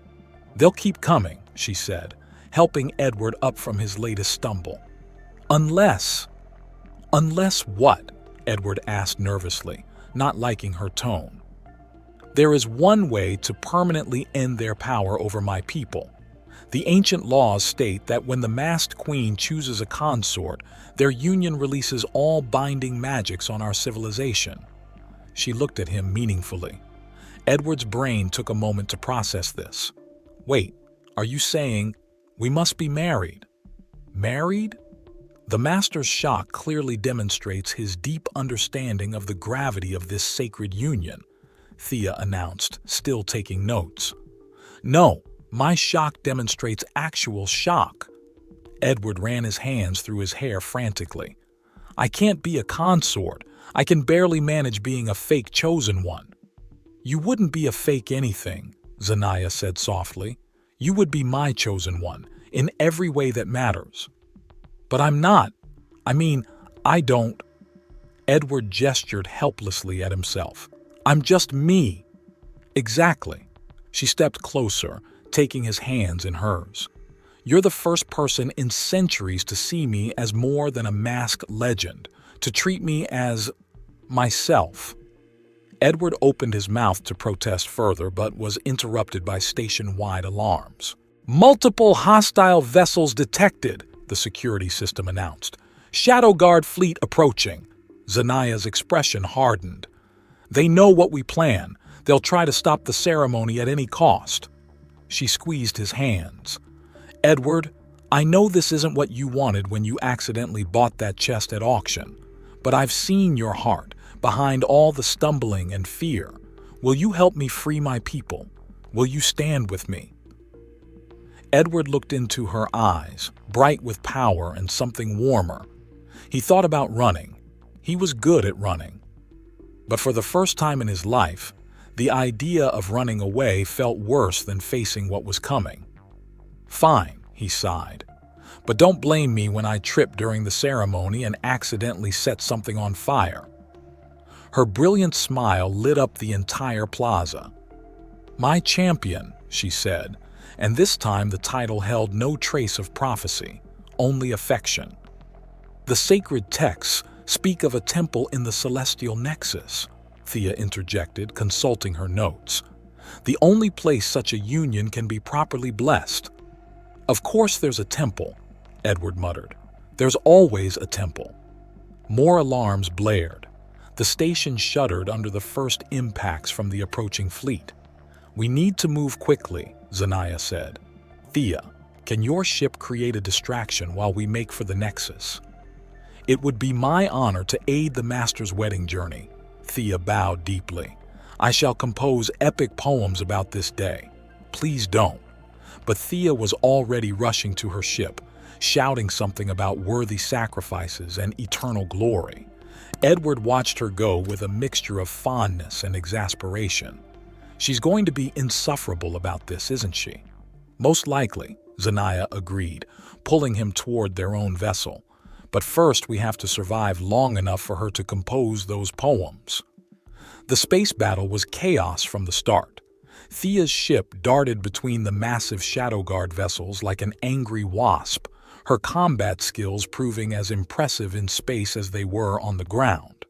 "They'll keep coming," she said, helping Edward up from his latest stumble. Unless what?" Edward asked nervously, not liking her tone. "There is one way to permanently end their power over my people. The ancient laws state that when the masked queen chooses a consort, their union releases all binding magics on our civilization." She looked at him meaningfully. Edward's brain took a moment to process this. "Wait, are you saying we must be married?" "Married?" The Master's shock clearly demonstrates his deep understanding of the gravity of this sacred union, Thea announced, still taking notes. "No, my shock demonstrates actual shock." Edward ran his hands through his hair frantically. "I can't be a consort. I can barely manage being a fake chosen one." "You wouldn't be a fake anything," Zanaya said softly. "You would be my chosen one, in every way that matters." "But I'm not. I don't." Edward gestured helplessly at himself. "I'm just me." "Exactly." She stepped closer, taking his hands in hers. "You're the first person in centuries to see me as more than a masked legend, to treat me as myself." Edward opened his mouth to protest further, but was interrupted by station-wide alarms. "Multiple hostile vessels detected," the security system announced. "Shadow Guard fleet approaching." Zanaya's expression hardened. "They know what we plan. They'll try to stop the ceremony at any cost." She squeezed his hands. "Edward, I know this isn't what you wanted when you accidentally bought that chest at auction, but I've seen your heart behind all the stumbling and fear. Will you help me free my people? Will you stand with me?" Edward looked into her eyes, bright with power and something warmer. He thought about running. He was good at running. But for the first time in his life, the idea of running away felt worse than facing what was coming. "Fine," he sighed. "But don't blame me when I trip during the ceremony and accidentally set something on fire." Her brilliant smile lit up the entire plaza. "My champion," she said, and this time the title held no trace of prophecy, only affection. "The sacred texts speak of a temple in the celestial nexus," Thea interjected, consulting her notes. "The only place such a union can be properly blessed." "Of course there's a temple," Edward muttered. "There's always a temple." More alarms blared. The station shuddered under the first impacts from the approaching fleet. "We need to move quickly," Zanaya said. "Thea, can your ship create a distraction while we make for the Nexus?" "It would be my honor to aid the Master's wedding journey." Thea bowed deeply. "I shall compose epic poems about this day." "Please don't." But Thea was already rushing to her ship, shouting something about worthy sacrifices and eternal glory. Edward watched her go with a mixture of fondness and exasperation. "She's going to be insufferable about this, isn't she?" "Most likely," Zanaya agreed, pulling him toward their own vessel. "But first we have to survive long enough for her to compose those poems." The space battle was chaos from the start. Thea's ship darted between the massive Shadow Guard vessels like an angry wasp, her combat skills proving as impressive in space as they were on the ground.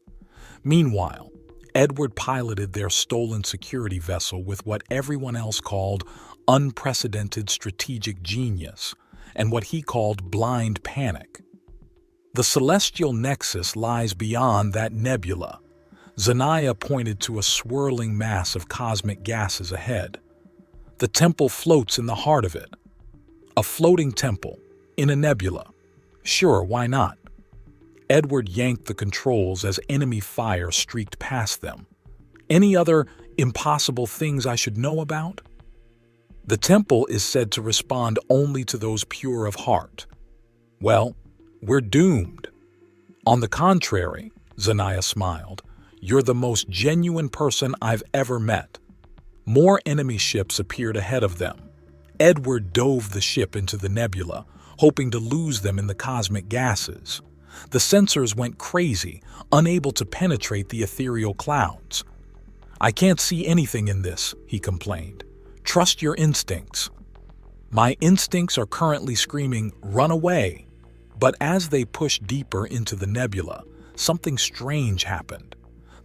Meanwhile, Edward piloted their stolen security vessel with what everyone else called unprecedented strategic genius and what he called blind panic. The celestial nexus lies beyond that nebula. Zanaya pointed to a swirling mass of cosmic gases ahead. "The temple floats in the heart of it." "A floating temple, in a nebula. Sure, why not?" Edward yanked the controls as enemy fire streaked past them. "Any other impossible things I should know about?" "The temple is said to respond only to those pure of heart." "Well, we're doomed." "On the contrary," Zanaya smiled, "you're the most genuine person I've ever met." More enemy ships appeared ahead of them. Edward dove the ship into the nebula, hoping to lose them in the cosmic gases. The sensors went crazy, unable to penetrate the ethereal clouds. "I can't see anything in this," he complained. "Trust your instincts." "My instincts are currently screaming, 'Run away!'" But as they pushed deeper into the nebula, something strange happened.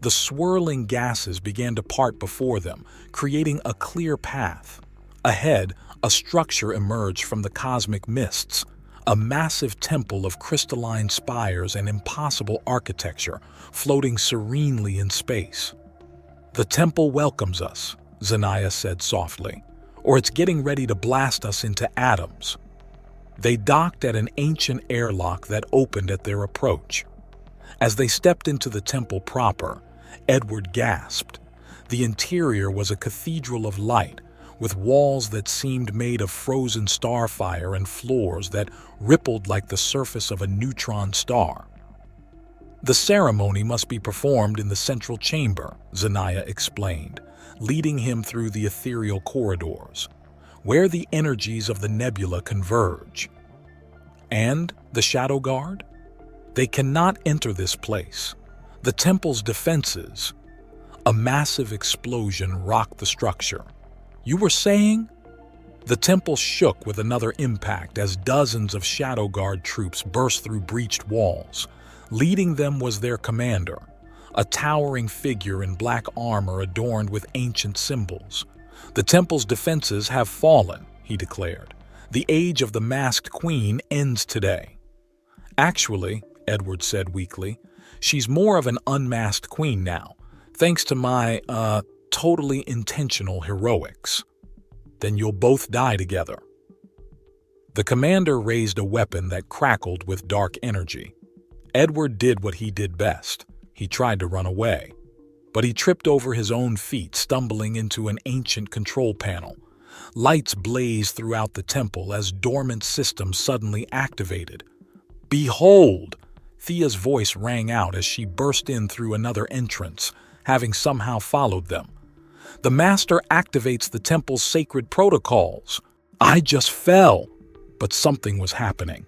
The swirling gases began to part before them, creating a clear path. Ahead, a structure emerged from the cosmic mists, a massive temple of crystalline spires and impossible architecture floating serenely in space. "The temple welcomes us," Zanaya said softly, "or it's getting ready to blast us into atoms." They docked at an ancient airlock that opened at their approach. As they stepped into the temple proper, Edward gasped. The interior was a cathedral of light, with walls that seemed made of frozen starfire and floors that rippled like the surface of a neutron star. "The ceremony must be performed in the central chamber," Zanaya explained, leading him through the ethereal corridors, "where the energies of the nebula converge." "And the Shadow Guard? They cannot enter this place. The temple's defenses." A massive explosion rocked the structure. "You were saying?" The temple shook with another impact as dozens of Shadow Guard troops burst through breached walls. Leading them was their commander, a towering figure in black armor adorned with ancient symbols. "The temple's defenses have fallen," he declared. The age of the masked queen ends today. Actually, Edward said weakly, she's more of an unmasked queen now, thanks to my, totally intentional heroics. Then you'll both die together. The commander raised a weapon that crackled with dark energy. Edward did what he did best. He tried to run away. But he tripped over his own feet, stumbling into an ancient control panel. Lights blazed throughout the temple as dormant systems suddenly activated. "Behold!" Thea's voice rang out as she burst in through another entrance, having somehow followed them. "The Master activates the temple's sacred protocols." I just fell, but something was happening.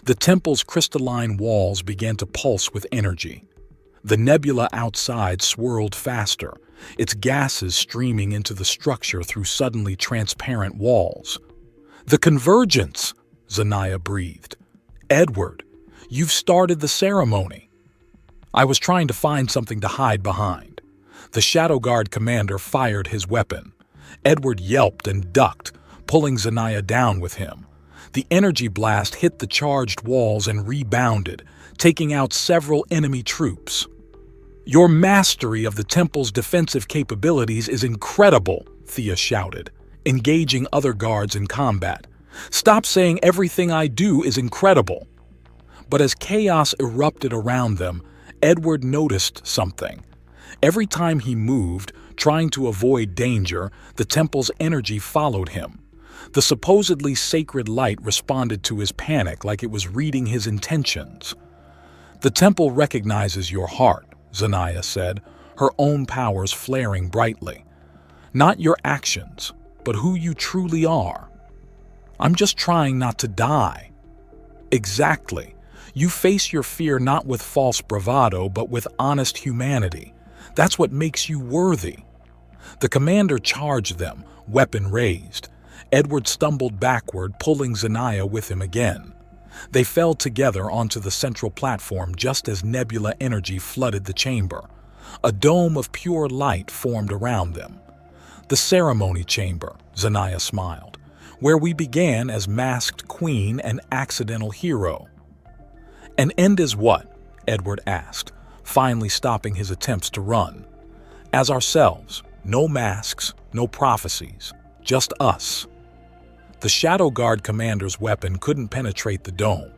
The temple's crystalline walls began to pulse with energy. The nebula outside swirled faster, its gases streaming into the structure through suddenly transparent walls. "The convergence," Zanaya breathed. "Edward, you've started the ceremony." I was trying to find something to hide behind. The Shadow Guard commander fired his weapon. Edward yelped and ducked, pulling Zanaya down with him. The energy blast hit the charged walls and rebounded, taking out several enemy troops. "Your mastery of the temple's defensive capabilities is incredible," Thea shouted, engaging other guards in combat. "Stop saying everything I do is incredible." But as chaos erupted around them, Edward noticed something. Every time he moved, trying to avoid danger, the temple's energy followed him. The supposedly sacred light responded to his panic like it was reading his intentions. "The temple recognizes your heart," Zanaya said, her own powers flaring brightly. "Not your actions, but who you truly are." "I'm just trying not to die." "Exactly. You face your fear not with false bravado, but with honest humanity. That's what makes you worthy." The commander charged them, weapon raised. Edward stumbled backward, pulling Zanaya with him again. They fell together onto the central platform just as nebula energy flooded the chamber. A dome of pure light formed around them. "The ceremony chamber," Zanaya smiled, "where we began as masked queen and accidental hero." "An end is what?" Edward asked, finally stopping his attempts to run. "As ourselves, no masks, no prophecies, just us." The Shadow Guard commander's weapon couldn't penetrate the dome.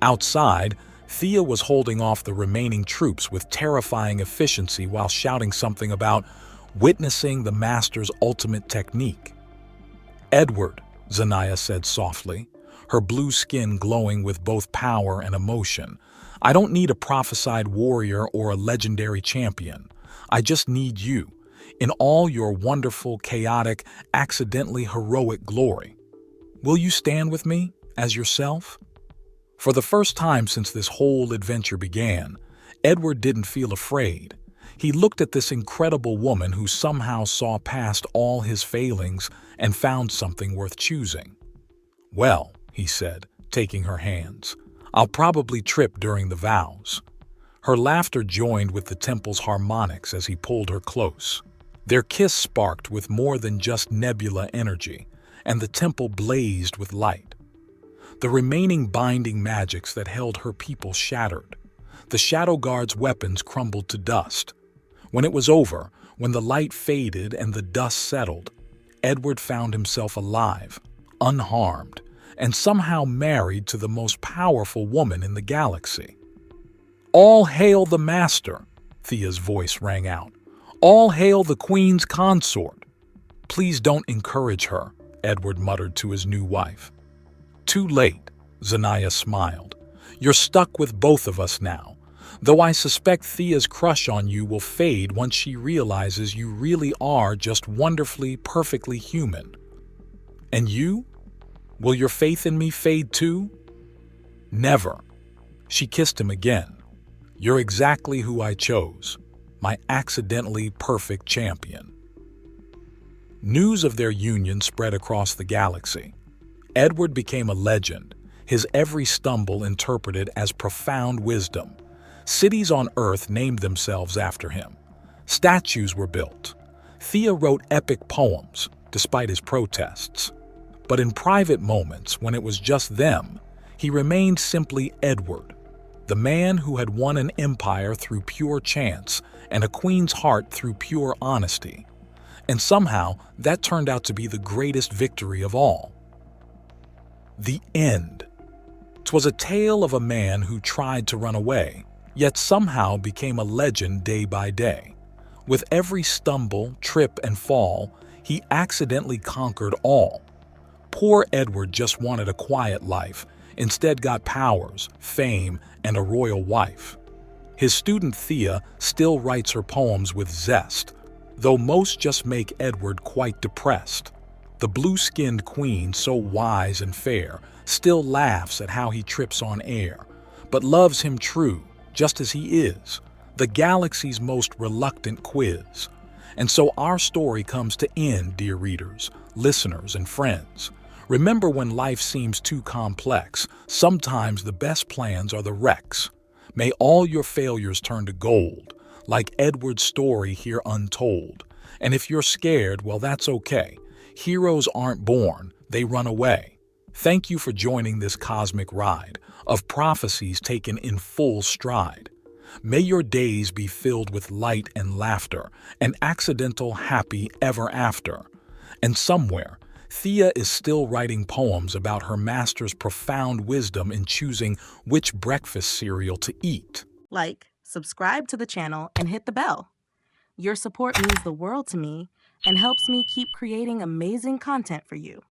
Outside, Thea was holding off the remaining troops with terrifying efficiency while shouting something about witnessing the Master's ultimate technique. "Edward," Zanaya said softly, her blue skin glowing with both power and emotion, "I don't need a prophesied warrior or a legendary champion. I just need you, in all your wonderful, chaotic, accidentally heroic glory. Will you stand with me, as yourself?" For the first time since this whole adventure began, Edward didn't feel afraid. He looked at this incredible woman who somehow saw past all his failings and found something worth choosing. "Well," he said, taking her hands, "I'll probably trip during the vows." Her laughter joined with the temple's harmonics as he pulled her close. Their kiss sparked with more than just nebula energy, and the temple blazed with light. The remaining binding magics that held her people shattered. The Shadow Guard's weapons crumbled to dust. When it was over, when the light faded and the dust settled, Edward found himself alive, unharmed, and somehow married to the most powerful woman in the galaxy. "All hail the Master," Thea's voice rang out. "All hail the Queen's consort." "Please don't encourage her," Edward muttered to his new wife. "Too late," Zanaya smiled. "You're stuck with both of us now, though I suspect Thea's crush on you will fade once she realizes you really are just wonderfully, perfectly human." "And you? Will your faith in me fade too?" "Never." She kissed him again. "You're exactly who I chose, my accidentally perfect champion." News of their union spread across the galaxy. Edward became a legend, his every stumble interpreted as profound wisdom. Cities on Earth named themselves after him. Statues were built. Thea wrote epic poems, despite his protests. But in private moments, when it was just them, he remained simply Edward, the man who had won an empire through pure chance and a queen's heart through pure honesty. And somehow, that turned out to be the greatest victory of all. The end. 'Twas a tale of a man who tried to run away, yet somehow became a legend day by day. With every stumble, trip, and fall, he accidentally conquered all. Poor Edward just wanted a quiet life, instead got powers, fame, and a royal wife. His student Thea still writes her poems with zest, though most just make Edward quite depressed. The blue-skinned queen, so wise and fair, still laughs at how he trips on air, but loves him true, just as he is, the galaxy's most reluctant quiz. And so our story comes to end, dear readers, listeners, and friends. Remember, when life seems too complex, sometimes the best plans are the wrecks. May all your failures turn to gold, like Edward's story here untold. And if you're scared, well, that's okay. Heroes aren't born, they run away. Thank you for joining this cosmic ride of prophecies taken in full stride. May your days be filled with light and laughter, and accidental happy ever after. And somewhere, Thea is still writing poems about her master's profound wisdom in choosing which breakfast cereal to eat.
Like, subscribe to the channel and hit the bell. Your support means the world to me and helps me keep creating amazing content for you.